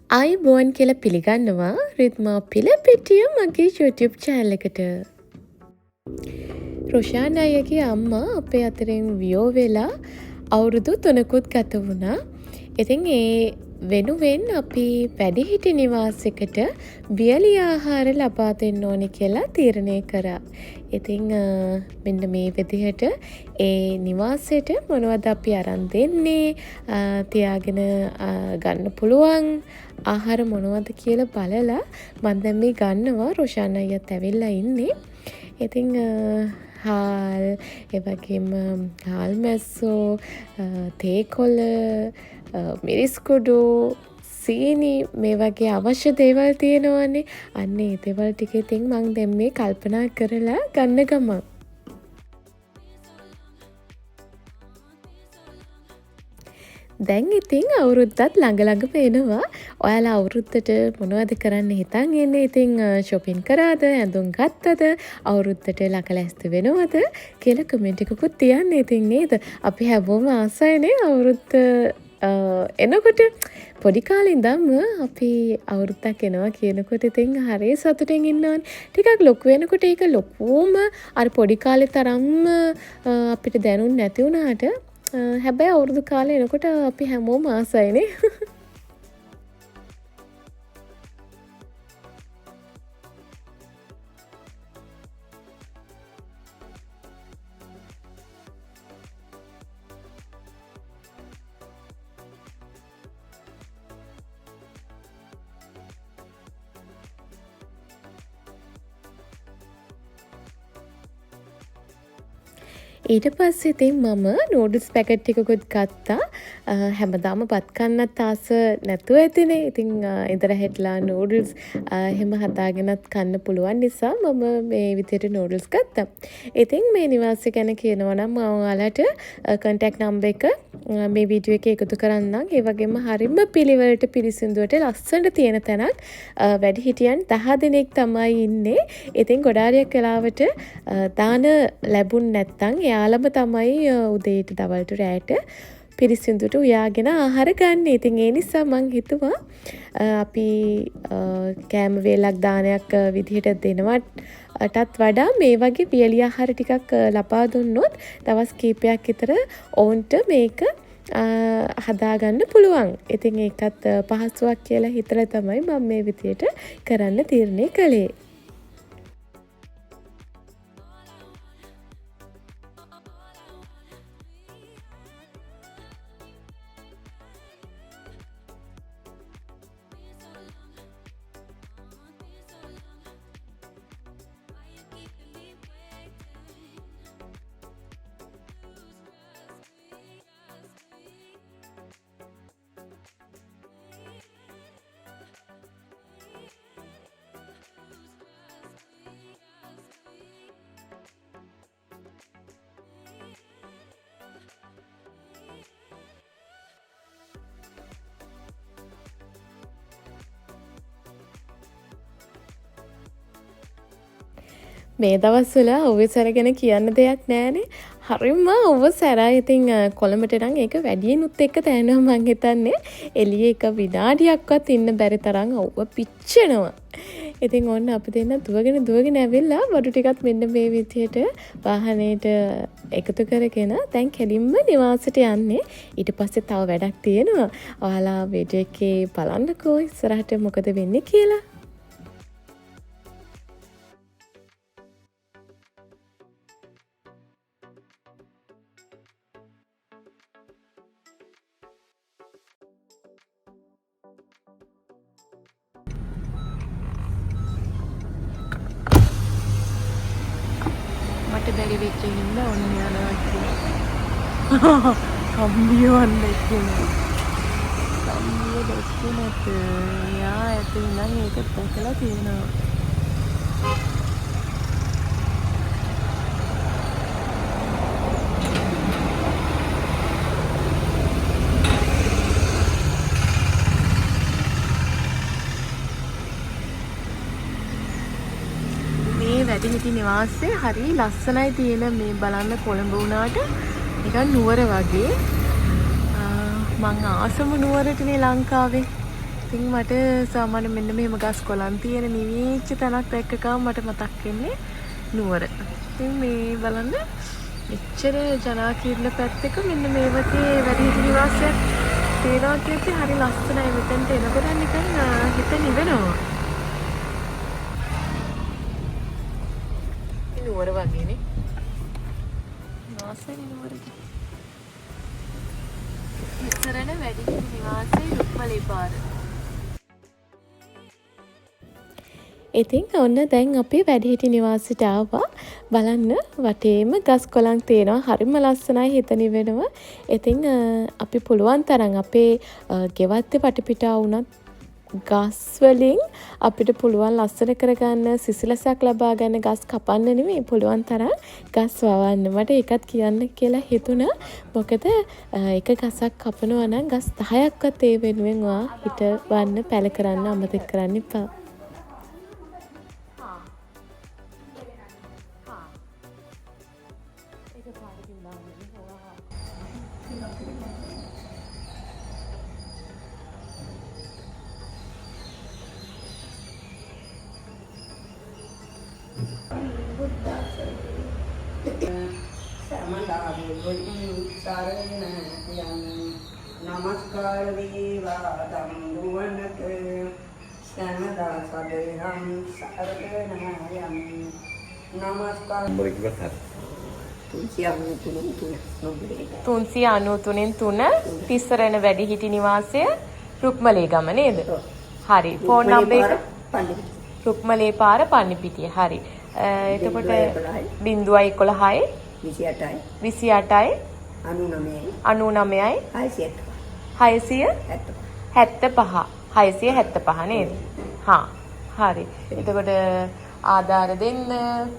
ආයුබෝවන් කියලා පිළිගන්නවා රිද්මා පිලපිටිය මගේ YouTube channel එකට. රොෂාන් අයියගේ අම්මා අපේ අතරින් වියෝ වෙලා අවුරුදු 3කුත් ගත වුණා. ඉතින් ඒ වෙනුවෙන් අපි වැඩිහිටි නිවාසයකට වියලි ආහාර ලබා දෙන්න ඕනි කියලා තීරණය කරා. ඉතින් මෙන්න මේ විදිහට ඒ නිවාසයට මොනවද අපි අරන් දෙන්නේ, තියාගෙන ගන්න පුළුවන් ආහාර මොනවද කියලා බලලා මම දැන් මේ ගන්නවා. රොෂාන් අයියත් ඇවිල්ලා ඉන්නේ. ඉතින් හාල්, ඒ වගේම හාල් මැස්සෝ, තේකොළ, මිරිස් කුඩු, සීනි, මේ වගේ අවශ්‍ය දේවල් තියෙනවනේ. අන්න ඒ දේවල් ටික ඉතින් මම දැන් මේ කල්පනා කරලා ගන්න ගමන්. දැන් ඉතින් අවුරුද්දත් ළඟ වෙනවා. ඔයාලා අවුරුද්දට මොනවද කරන්න හිතන් ඉන්නේ? ඉතින් shopping කරාද? ඇඳුම් ගත්තද? අවුරුද්දට ලකලැස්ති වෙනවද? කියලා කමෙන්ට් එකකුත් තියන්න ඉතින් නේද? අපි හැමෝම ආසයිනේ අවුරුද්ද එනකොට. පොඩි කාලේ ඉඳන්ම අපි අවුරුද්දක් එනවා කියනකොට ඉතින් හරිය සතුටින් ඉන්නවනේ. ටිකක් ලොකු වෙනකොට ඒක ලොකුම අර පොඩි කාලේ තරම්ම අපිට දැනුන්නේ නැති වුණාට හැබැයි අවුරුදු කාලේ එනකොට අපි හැමෝම ආසයිනේ. ඊට පස්සේ ඉතින් මම නූඩල්ස් පැකට් එකකුත් ගත්තා. හැමදාම බත් කන්නත් ආස නැතුව ඇතිනේ. ඉතින් ඉදර හැටලා නූඩල්ස් එහෙම හදාගෙනත් කන්න පුළුවන් නිසා මම මේ විදිහට නූඩල්ස් ගත්තා. ඉතින් මේ නිවාසය ගැන කියනවා නම් මම ඔයාලට contact number එක මේ වීඩියෝ එකේ එකතු කරන්නම්. ඒ වගේම හරිම පිළිවෙලට පිළිසිඳුවට ලස්සනට තියෙන තැනක්. වැඩිහිටියන් 10 දෙනෙක් තමයි ඉන්නේ. ඉතින් ගොඩාරියක් වෙලාවට දාන ලැබුණ නැත්තම් යාළම තමයි උදේට දවල්ට රැයට පිරිසිදුට උයාගෙන ආහාර ගන්න. ඉතින් ඒ නිසා මං හිතුවා අපි කෑම වේලක් දානයක් විදිහට දෙනවටත් වඩා මේ වගේ වියලි ආහාර ටිකක් ලබා දුන්නොත් දවස් කීපයක් විතර ඔවුන්ට මේක හදාගන්න පුළුවන්. ඉතින් ඒකත් පහසුවක් කියලා හිතලා තමයි මම මේ විදිහට කරන්න තීරණය කළේ. මේ දවස්වල ඔව්වේ සැර ගැන කියන්න දෙයක් නෑනේ. හරිම ඔව්ව සැරයි. ඉතින් කොළඹට නම් ඒක වැඩියෙනුත් එක්ක තැනවා මං හිතන්නේ. එළියේ එක විනාඩියක්වත් ඉන්න බැරි තරම් ඔව්ව පිච්චෙනවා. ඉතින් ඔන්න අපි දෙන්න දුවගෙන ඇවිල්ලා බඩු ටිකත් මෙන්න මේ විදිහට වාහනේට එකතු කරගෙන දැන් කෙලින්ම නිවාසයට යන්නේ. ඊට පස්සේ තව වැඩක් තියෙනවා. ඔයාලා වීඩියෝ එකේ බලන්නකෝ ඉස්සරහට මොකද වෙන්නේ කියලා. මට බැරි වෙච්ච හින්දා ඔන්න යනවා කියලා. කම්බියවන්න එක්කනේ. කම්බිය දැක්කේ යා ඇතුළේ නම් ඒක දැකලා තියෙනවා. වැඩිහිටි නිවාසේ හරි ලස්සනයි තියෙන මේ බලන්න කොළඹ වුණාට නිකන් නුවර වගේ. මං ආසම නුවරටනේ ලංකාවේ. ඉතින් මට සාමාන්‍ය මෙන්න මෙහෙම ගස් කොළන් තියෙන නිවිච්ච තැනක් දැක්ක ගමන් මට මතක් වෙන්නේ නුවර. ඉතින් මේ බලන්න මෙච්චර ජනාකීර්ණ පැත්තක මෙන්න මේ වගේ වැඩිහිටි නිවාසයක් තියෙනවා කියද්දි හරි ලස්සනයි. මෙතනට එනකොට නිකන් හිත නිවෙනවා. නුවර වගේනේ. නාසයි නුවරට. ඉස්සරණ වැඩිහිටි නිවාසයේ රුක්මලේ පාර. ඉතින් ඔන්න දැන් අපි වැඩිහිටි නිවාසයට ආවා. බලන්න වටේම ගස් කොළන් තියෙනවා. හරිම ලස්සනයි, හිත නිවෙනවා. ඉතින් අපි පුළුවන් තරම් අපේ ගෙවත්තේ වටපිටා වුණත් ගස් වලින් අපිට පුළුවන් ලස්සන කරගන්න, සිසිලසක් ලබා ගන්න ගස් කපන්න නෙමෙයි, පුළුවන් තරම් ගස් වවන්න. මට ඒකත් කියන්න කියලා හිතුණා. මොකද එක ගසක් කපනවා නම් ගස් 10ක්වත් ඒ වෙනුවෙන් හිටවන්න, පැල කරන්න අමතක කරන්න එපා. नमस्कार वीवादं भुवनक श्यामदासदेहं सर्वनायं नमस्कार 393 තිස්සරණ වැඩිහිටි නිවාසය රුක්මලේ ගම නේද? හරි. ෆෝන් නම්බර් එක රුක්මලේ පාර පන්නිපිටිය. හරි. එතකොට 011 28යි 99යි 675 නේද? හා හරි. එතකොට ආධාර දෙන්න,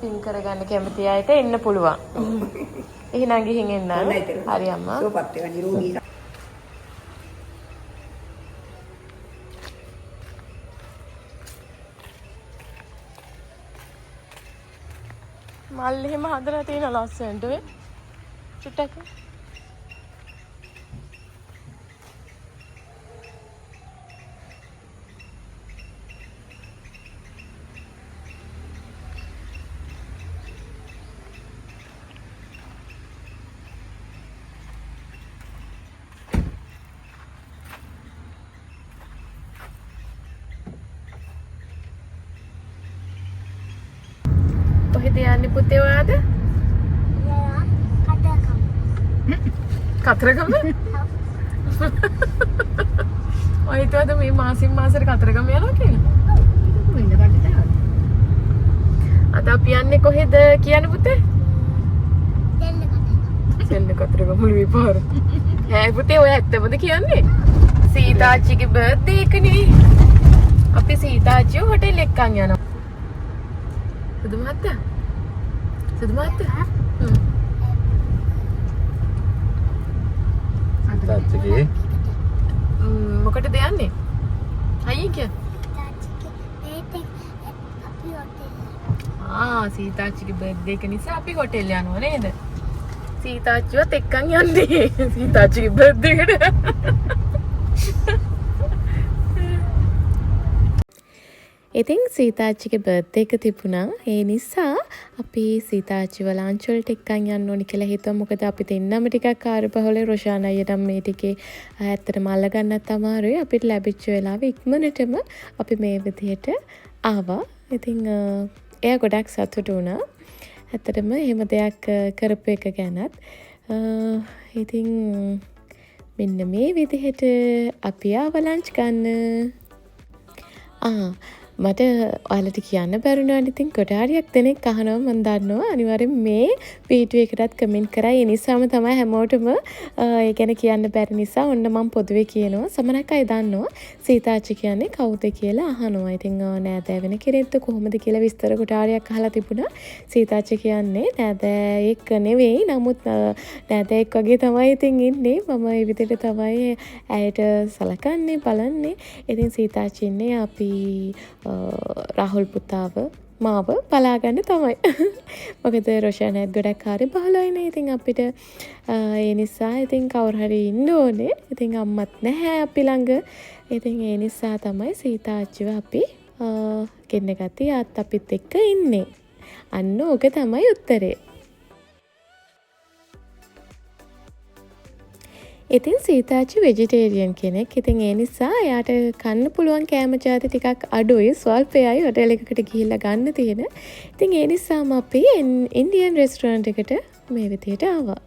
පින් කරගන්න කැමති අයට එන්න පුළුවන්. එහෙනම් ගිහින් එන්න. හරි අම්මා. මල් එහෙම හදලා තියෙන ලස්සනට වේ. චුට්ටක්. කොහෙද යන්නේ පුතේ ඔයාද? කතරගම. ඔය හිතුවද මේ මාසින් මාසෙට කතරගම යනවා කියලා? අද අපි යන්නේ කොහෙද කියන්නේ පුතේ? සෙල්ල කතරගම මුළුවේ පාර. ඈ පුතේ ඔය ඇත්තමද කියන්නේ? සීතාච්චිගේ බර්ත්ඩේ එකනේ. අපි සීතාච්චිව හොටෙල් එකක් යනවා. සුදු මහත්තයා? සුදු මහත්තයා? සීතාච්චිගේ මොකටද යන්නේ? අයියේ කිය. සීතාච්චිගේ බර්ත්ඩේ එක නිසා අපි හොටෙල් යනවා නේද? සීතාච්චිවත් එක්කන් යන්නේ. සීතාච්චිගේ බර්ත්ඩේ එකට. ඉතින් සීතාච්චිගේ බර්ත්ඩේ එක තිබුණා. ඒ නිසා අපි සීතාච්චිව ලන්ච් වලට එක්කන් යන්න ඕනි කියලා හිතුවා. මොකද අපි දෙන්නම ටිකක් කාර්යබහුල රොෂාන් අයියටම මේ ටිකේ ඇත්තටම අල්ල ගන්නත් අමාරුයි. අපිට ලැබිච්ච වෙලාවෙ ඉක්මනටම අපි මේ විදිහට ආවා. ඉතින් එයා ගොඩක් සතුටු වුණා. ඇත්තටම එහෙම දෙයක් කරපු එක ගැනත්. ඉතින් මෙන්න මේ විදිහට අපි ආව ලන්ච් ගන්න. මට ඔයාලට කියන්න බැරුණා. ඉතින් කොටාරියක් දෙනෙක් අහනවා මම දන්නවා. අනිවාර්යෙන් මේ වීඩියෝ එකටත් කමෙන්ට් කරා. ඒ නිසාම තමයි හැමෝටම ඒ ගැන කියන්න බැරි නිසා ඔන්න මම පොදුවේ කියනවා. සමහරක් අය දන්නවා සීතාච්චි කියන්නේ කවුද කියලා අහනවා. ඉතින් නෑදෑ වෙන කෙනෙක්ද කොහොමද කියලා විස්තර කොටාරියක් අහලා තිබුණා. සීතාච්චි කියන්නේ නෑදෑයෙක් නෙවෙයි. නමුත් නෑදෑයෙක් වගේ තමයි ඉතින් ඉන්නේ. මම මේ විදිහට තමයි ඇයට සලකන්නේ බලන්නේ. ඉතින් සීතාච්චි ඉන්නේ අපි රාහුල් පුතාව මාව බලාගන්න තමයි. මොකද රොෂානත් ගොඩක් කාර්යබහුලයිනේ. ඉතින් අපිට ඒ නිසා ඉතින් කවුරු හරි ඉන්න ඕනේ. ඉතින් අම්මත් නැහැ අපි ළඟ. ඉතින් ඒ නිසා තමයි සීතා අච්චිව අපි ගෙන්න ගත්තේ. යාත් අපිත් එක්ක ඉන්නේ. අන්න ඕක තමයි උත්තරේ. ඉතින් සීතාච්චි වෙජිටේරියන් කෙනෙක්. ඉතින් ඒ නිසා එයාට කන්න පුළුවන් කෑම ජාති ටිකක් අඩුයි. ස්වල්පයයි හොටෙල් එකකට ගිහිල්ලා ගන්න තියෙන. ඉතින් ඒ නිසාම අපි ඉන්දියන් රෙස්ටුරන්ට් එකට මේ විදියට ආවා.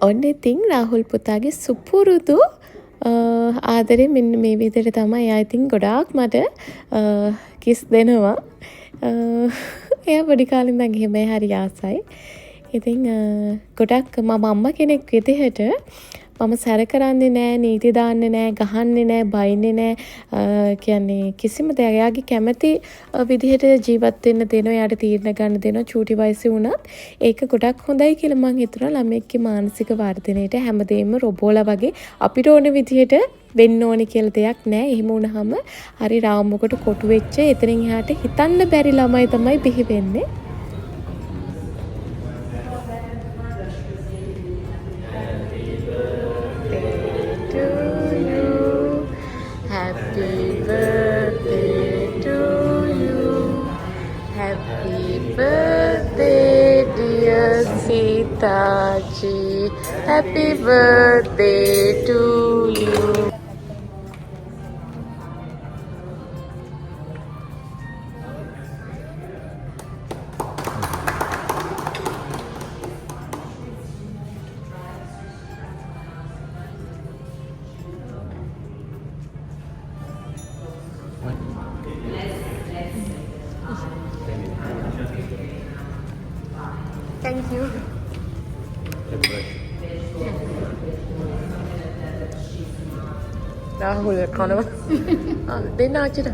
ඔන්න ඉතින් රාහුල් පුතාගේ සුපුරුදු ආදරේ මෙන්න මේ විදිහට තමයි. එයා ඉතින් ගොඩාක් මට කිස් දෙනවා. එයා පොඩි කාලේ ඉඳන් එහෙමයි හරි ආසයි. ඉතින් ගොඩක් මම අම්මා කෙනෙක් විදිහට මම සැර කරන්නේ නෑ, නීති දාන්නේ නෑ, ගහන්නේ නෑ, බයින්නේ නෑ. කියන්නේ කිසිම දෙයක් එයාගේ කැමති විදිහට ජීවත් වෙන්න දෙනවා. එයාට තීරණ ගන්න දෙනවා. චූටි වයසේ වුණත් ඒක ගොඩක් හොඳයි කියලා මං හිතනවා. ළමයෙක්ගේ මානසික වර්ධනයට හැමදේම රොබෝලා වගේ අපිට ඕන විදිහට වෙන්න ඕනි කියලා දෙයක් නෑ. එහෙම වුණාම හරි රාමුවකට කොටු වෙච්ච එතනින් එහාට හිතන්න බැරි ළමයි තමයි බිහි වෙන්නේ. Happy birthday to you. Happy birthday, dear Sitaji. Happy birthday to you. Thank you. Rahul කනවා. දෙන්න ආච්චිට.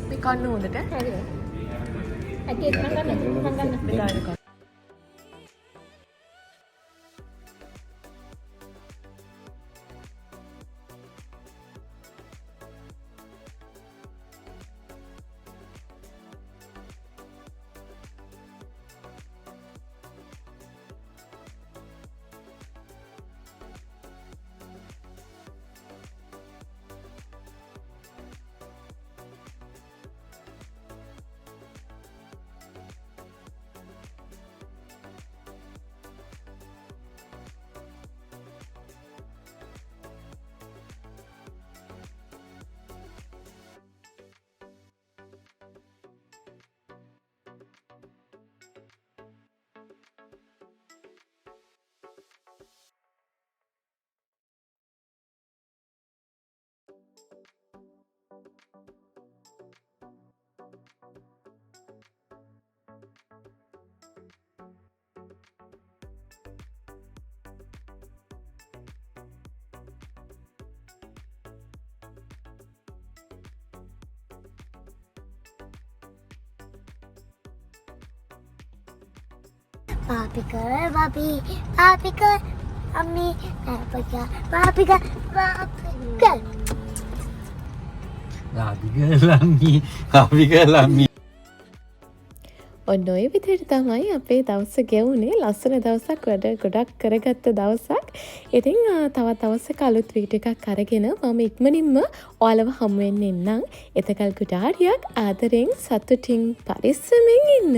මේ කන්න හොඳට හරිද? ඇටි එක ගන්න. Papi girl, papi girl, mommy, papi girl, papi girl, papi girl. අපි කරලම්මි ඔන්න ඔය විදිහට තමයි අපේ දවස ගෙවුනේ. ලස්සන දවසක්, වැඩ ගොඩක් කරගත්ත දවසක්. ඉතින් තවත් දවසක අලුත් වීඩියෝ එකක් අරගෙන මම ඉක්මනින්ම ඔයාලව හමු වෙන්න එන්නම්. එතකල් ගුඩාරියක් ආදරෙන් සතුටින් පරිස්සමෙන් ඉන්න.